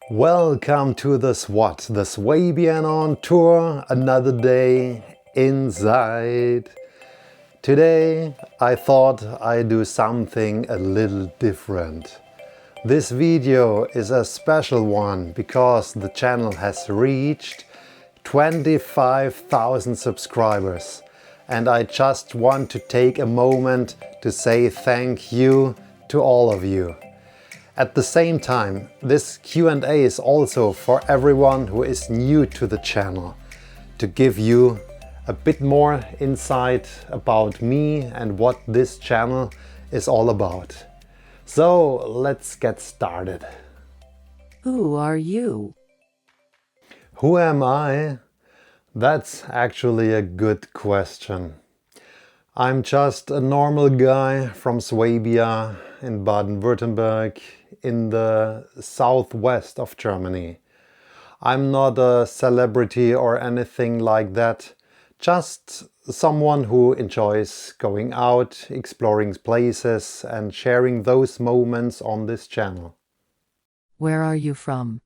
Welcome to the Sw.o.t, the Swabian on tour, another day inside. Today I thought I'd do something a little different. This video is a special one because the channel has reached 25,000 subscribers and I just want to take a moment to say thank you to all of you. At the same time, this Q&A is also for everyone who is new to the channel, to give you a bit more insight about me and what this channel is all about. So let's get started. Who are you? Who am I? That's actually a good question. I'm just a normal guy from Swabia in Baden-Württemberg in the southwest of Germany. I'm not a celebrity or anything like that, just someone who enjoys going out, exploring places and sharing those moments on this channel. Where are you from?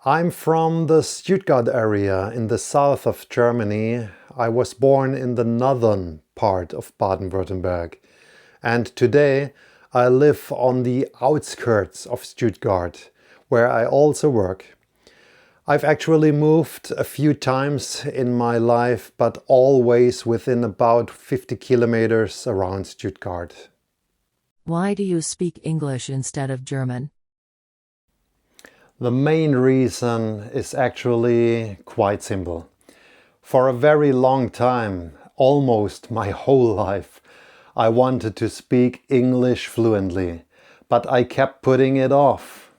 I'm from the Stuttgart area in the south of Germany. I was born in the northern part of Baden-Württemberg, and today I live on the outskirts of Stuttgart, where I also work. I've actually moved a few times in my life, but always within about 50 kilometers around Stuttgart. Why do you speak English instead of German? The main reason is actually quite simple. For a very long time, almost my whole life, I wanted to speak English fluently, but I kept putting it off.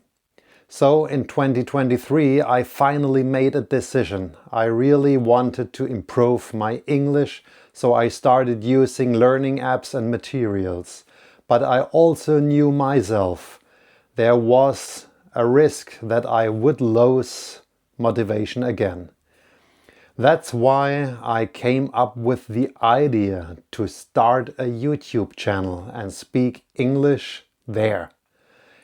So in 2023 I finally made a decision. I really wanted to improve my English, so I started using learning apps and materials. But I also knew myself. There was a risk that I would lose motivation again. That's why I came up with the idea to start a YouTube channel and speak English there.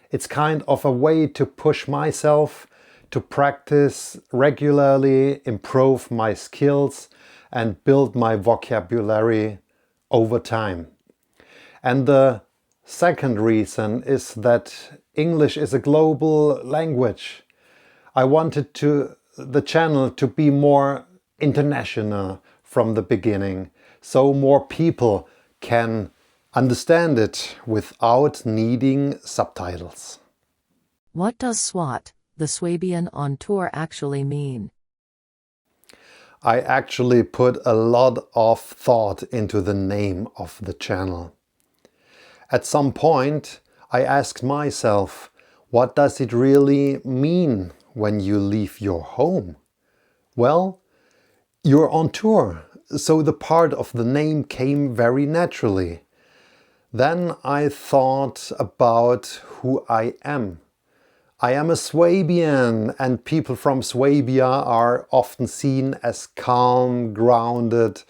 It's kind of a way to push myself, to practice regularly, improve my skills and build my vocabulary over time. And the second reason is that English is a global language. I wanted the channel to be more international from the beginning, so more people can understand it without needing subtitles. What does Sw.o.t, the Swabian on tour, actually mean? I actually put a lot of thought into the name of the channel. At some point I asked myself, what does it really mean when you leave your home? Well, you're on tour, so the part of the name came very naturally. Then I thought about who I am. I am a Swabian, and people from Swabia are often seen as calm, grounded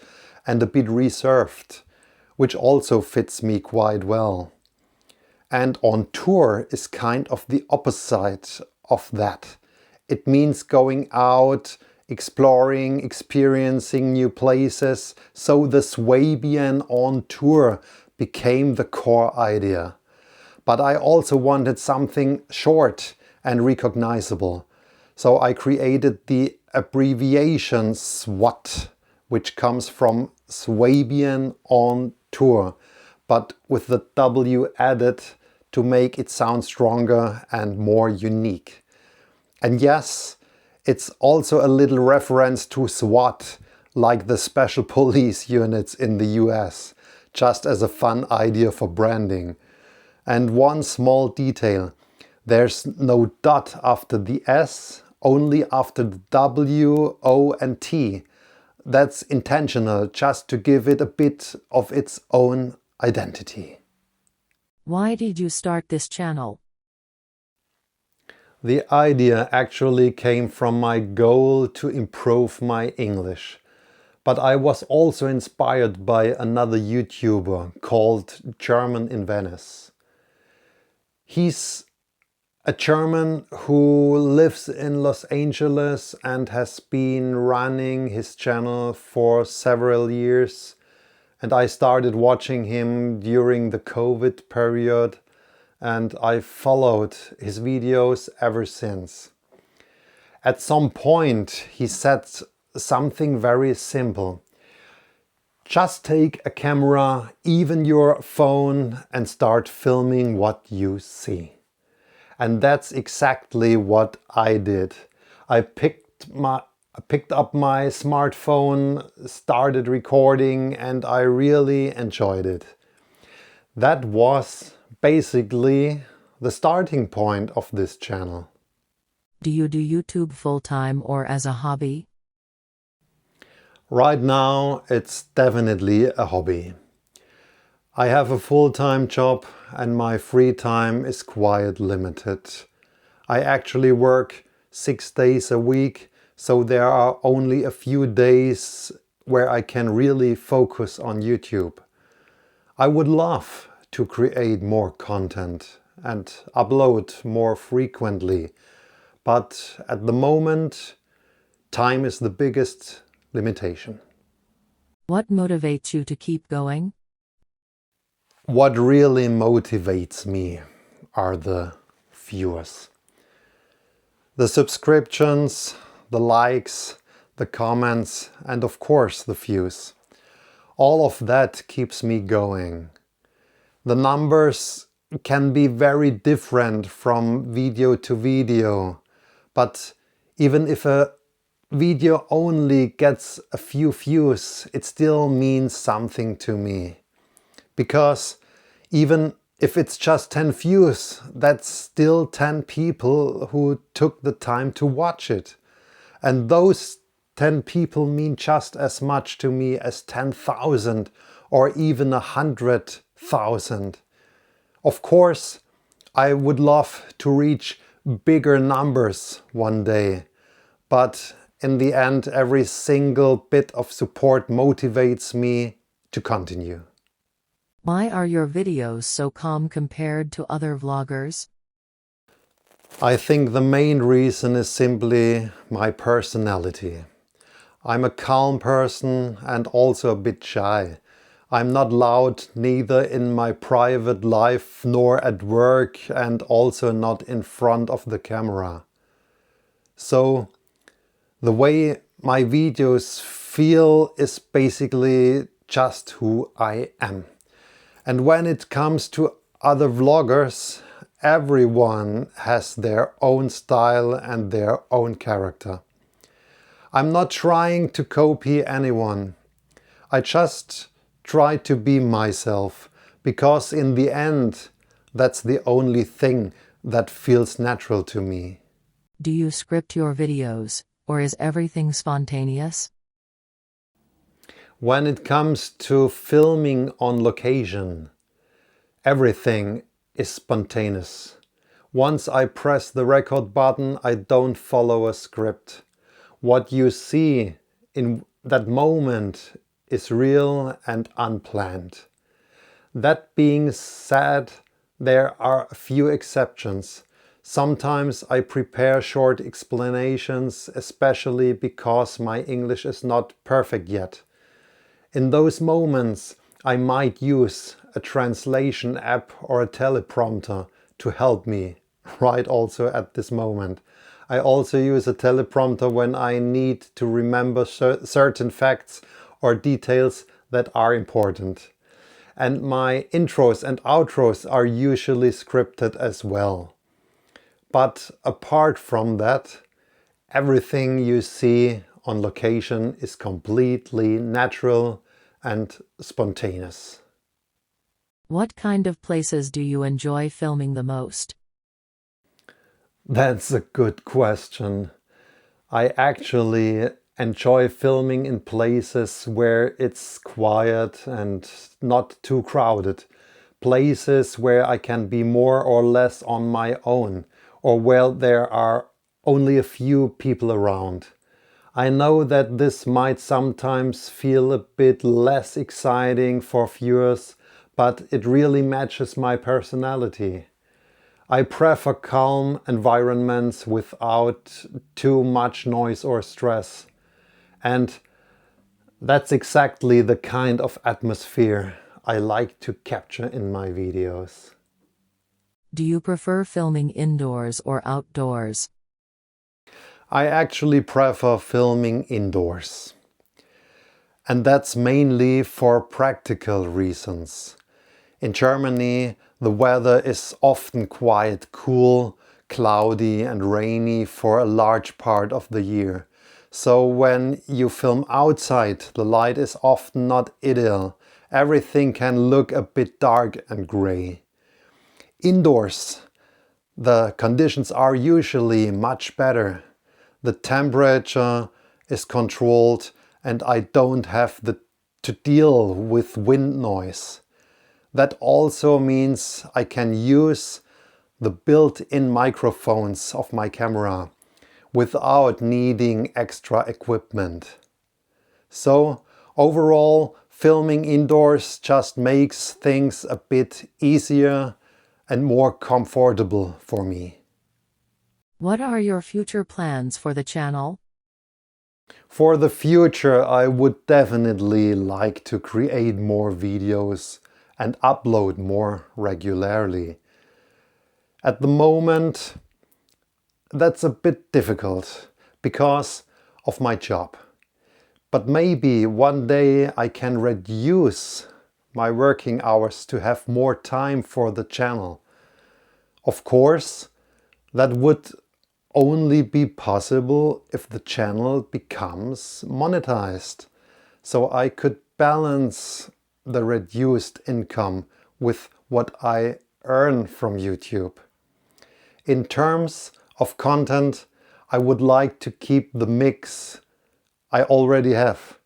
and a bit reserved, which also fits me quite well. And on tour is kind of the opposite of that. It means going out, exploring, experiencing new places. So the Swabian on tour became the core idea. But I also wanted something short and recognizable. So I created the abbreviation Sw.o.t, which comes from Swabian on tour, but with the W added to make it sound stronger and more unique. And yes, it's also a little reference to SWAT, like the special police units in the US, just as a fun idea for branding. And one small detail, there's no dot after the S, only after the W, O and T. That's intentional, just to give it a bit of its own identity. Why did you start this channel? The idea actually came from my goal to improve my English. But I was also inspired by another YouTuber called German in Venice. He's a German who lives in Los Angeles and has been running his channel for several years. And I started watching him during the COVID period, and I followed his videos ever since. At some point, he said something very simple. Just take a camera, even your phone, and start filming what you see. And that's exactly what I did. I picked up my smartphone, started recording, and I really enjoyed it. That was basically the starting point of this channel. Do you do YouTube full-time or as a hobby? Right now, it's definitely a hobby. I have a full-time job and my free time is quite limited. I actually work 6 days a week, so there are only a few days where I can really focus on YouTube. I would love to create more content and upload more frequently, but at the moment, time is the biggest limitation. What motivates you to keep going? What really motivates me are the viewers. The subscriptions, the likes, the comments, and of course the views. All of that keeps me going. The numbers can be very different from video to video, but even if a video only gets a few views, it still means something to me. Because even if it's just 10 views, that's still 10 people who took the time to watch it. And those 10 people mean just as much to me as 10,000 or even 100,000. Of course, I would love to reach bigger numbers one day, but in the end, every single bit of support motivates me to continue. Why are your videos so calm compared to other vloggers? I think the main reason is simply my personality. I'm a calm person and also a bit shy. I'm not loud neither in my private life nor at work, and also not in front of the camera. So the way my videos feel is basically just who I am. And when it comes to other vloggers, everyone has their own style and their own character. I'm not trying to copy anyone. I just try to be myself, because in the end, that's the only thing that feels natural to me. Do you script your videos, or is everything spontaneous? When it comes to filming on location, everything is spontaneous. Once I press the record button, I don't follow a script. What you see in that moment is real and unplanned. That being said, there are a few exceptions. Sometimes I prepare short explanations, especially because my English is not perfect yet. In those moments, I might use a translation app or a teleprompter to help me, right also at this moment. I also use a teleprompter when I need to remember certain facts or details that are important. And my intros and outros are usually scripted as well. But apart from that, everything you see on location is completely natural and spontaneous. What kind of places do you enjoy filming the most? That's a good question. I actually enjoy filming in places where it's quiet and not too crowded. Places where I can be more or less on my own, or where there are only a few people around. I know that this might sometimes feel a bit less exciting for viewers, but it really matches my personality. I prefer calm environments without too much noise or stress. And that's exactly the kind of atmosphere I like to capture in my videos. Do you prefer filming indoors or outdoors? I actually prefer filming indoors. And that's mainly for practical reasons. In Germany, the weather is often quite cool, cloudy and rainy for a large part of the year. So when you film outside, the light is often not ideal. Everything can look a bit dark and gray. Indoors, the conditions are usually much better. The temperature is controlled and I don't have to deal with wind noise. That also means I can use the built-in microphones of my camera without needing extra equipment. So overall, filming indoors just makes things a bit easier and more comfortable for me. What are your future plans for the channel? For the future, I would definitely like to create more videos and upload more regularly. At the moment, that's a bit difficult because of my job. But maybe one day I can reduce my working hours to have more time for the channel. Of course, that would only be possible if the channel becomes monetized. So I could balance the reduced income with what I earn from YouTube. In terms of content, I would like to keep the mix I already have.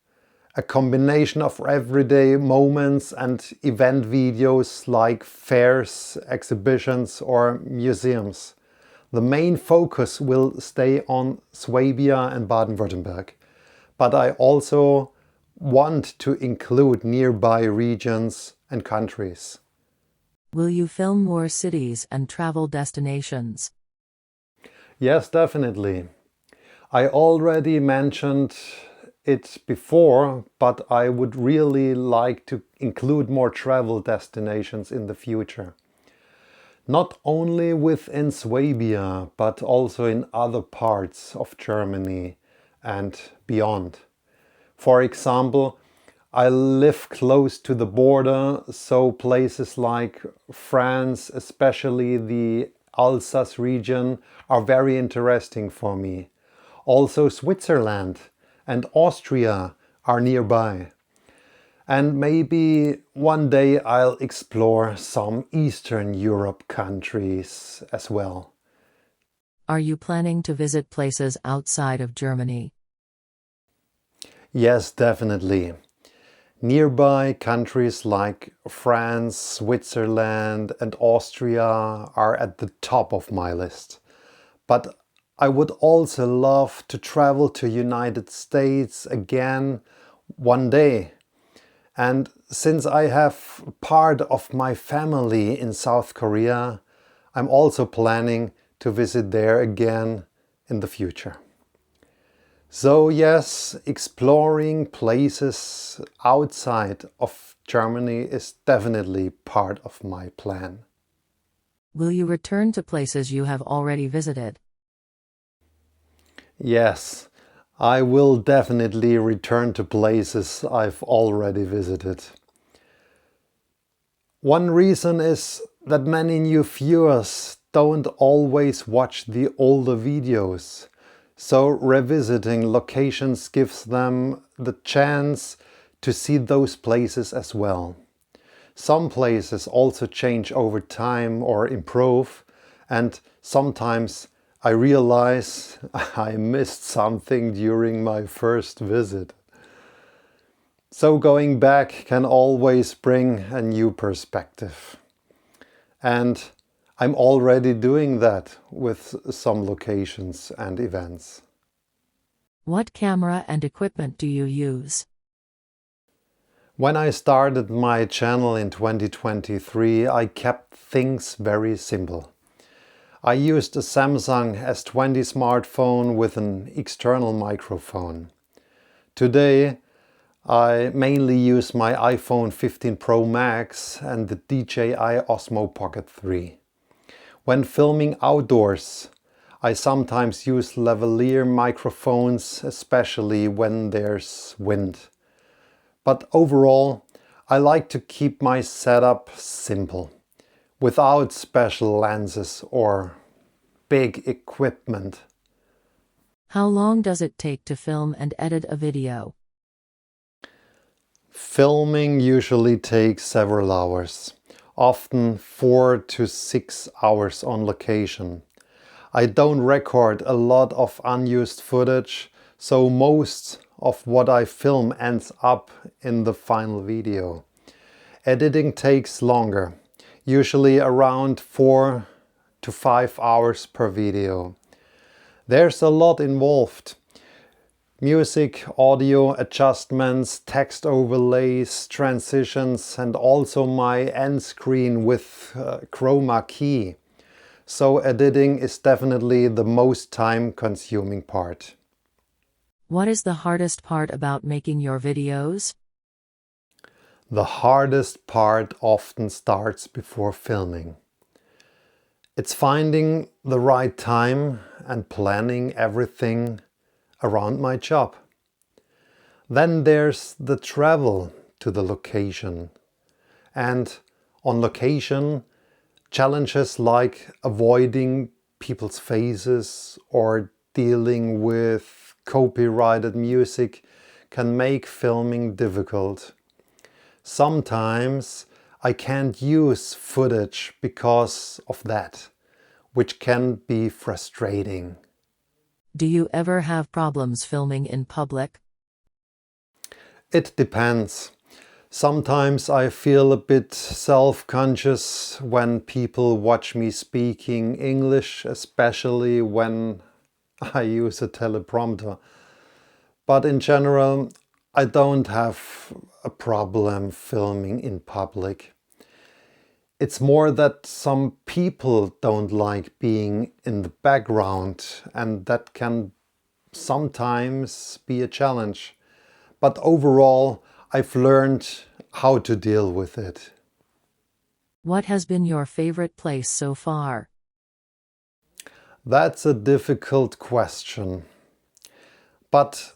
A combination of everyday moments and event videos like fairs, exhibitions or museums. The main focus will stay on Swabia and Baden-Württemberg, but I also want to include nearby regions and countries. Will you film more cities and travel destinations? Yes, definitely. I already mentioned it before, but I would really like to include more travel destinations in the future. Not only within Swabia, but also in other parts of Germany and beyond. For example, I live close to the border, so places like France, especially the Alsace region, are very interesting for me. Also Switzerland and Austria are nearby. And maybe one day I'll explore some Eastern Europe countries as well. Are you planning to visit places outside of Germany? Yes, definitely. Nearby countries like France, Switzerland and Austria are at the top of my list. But I would also love to travel to United States again one day. And since I have part of my family in South Korea, I'm also planning to visit there again in the future. So yes, exploring places outside of Germany is definitely part of my plan. Will you return to places you have already visited? Yes, I will definitely return to places I've already visited. One reason is that many new viewers don't always watch the older videos. So revisiting locations gives them the chance to see those places as well. Some places also change over time or improve, and sometimes I realize I missed something during my first visit. So going back can always bring a new perspective. And I'm already doing that with some locations and events. What camera and equipment do you use? When I started my channel in 2023, I kept things very simple. I used a Samsung S20 smartphone with an external microphone. Today I mainly use my iPhone 15 Pro Max and the DJI Osmo Pocket 3. When filming outdoors, I sometimes use lavalier microphones, especially when there's wind. But overall, I like to keep my setup simple, without special lenses or big equipment. How long does it take to film and edit a video? Filming usually takes several hours, often 4 to 6 hours on location. I don't record a lot of unused footage, so most of what I film ends up in the final video. Editing takes longer, usually around 4 to 5 hours per video. There's a lot involved. Music, audio adjustments, text overlays, transitions, and also my end screen with chroma key. So editing is definitely the most time-consuming part. What is the hardest part about making your videos? The hardest part often starts before filming. It's finding the right time and planning everything around my job. Then there's the travel to the location. And on location, challenges like avoiding people's faces or dealing with copyrighted music can make filming difficult. Sometimes I can't use footage because of that, which can be frustrating. Do you ever have problems filming in public? It depends. Sometimes I feel a bit self-conscious when people watch me speaking English, especially when I use a teleprompter. But in general, I don't have a problem filming in public. It's more that some people don't like being in the background, and that can sometimes be a challenge. But overall, I've learned how to deal with it. What has been your favorite place so far? That's a difficult question. But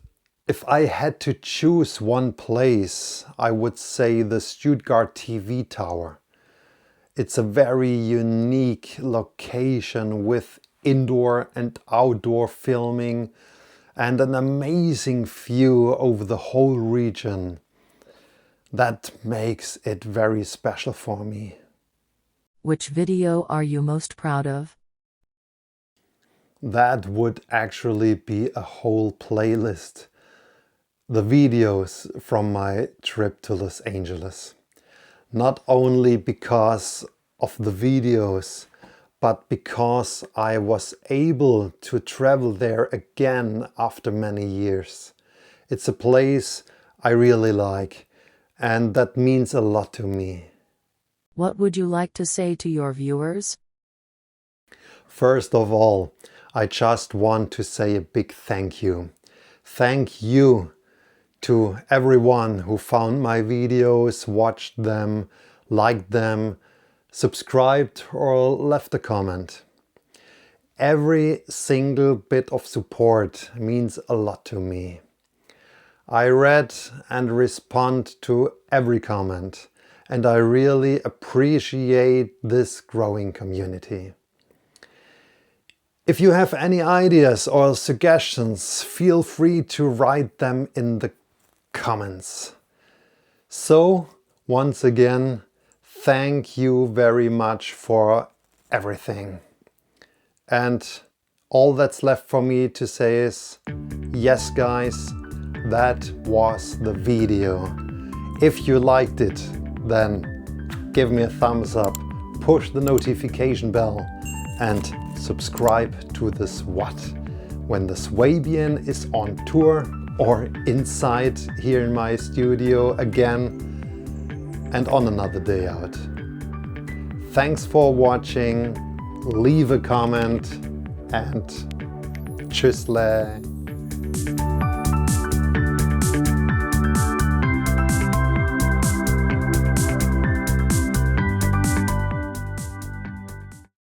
if I had to choose one place, I would say the Stuttgart TV Tower. It's a very unique location with indoor and outdoor filming and an amazing view over the whole region. That makes it very special for me. Which video are you most proud of? That would actually be a whole playlist. The videos from my trip to Los Angeles. Not only because of the videos, but because I was able to travel there again after many years. It's a place I really like, and that means a lot to me. What would you like to say to your viewers? First of all, I just want to say a big thank you. Thank you to everyone who found my videos, watched them, liked them, subscribed or left a comment. Every single bit of support means a lot to me. I read and respond to every comment, and I really appreciate this growing community. If you have any ideas or suggestions, feel free to write them in the comments. So, once again, thank you very much for everything. And all that's left for me to say is, yes guys, that was the video. If you liked it, then give me a thumbs up, push the notification bell and subscribe to the Sw.o.t. When the Swabian is on tour or inside here in my studio again and on another day out. Thanks for watching leave a comment and tschüssle.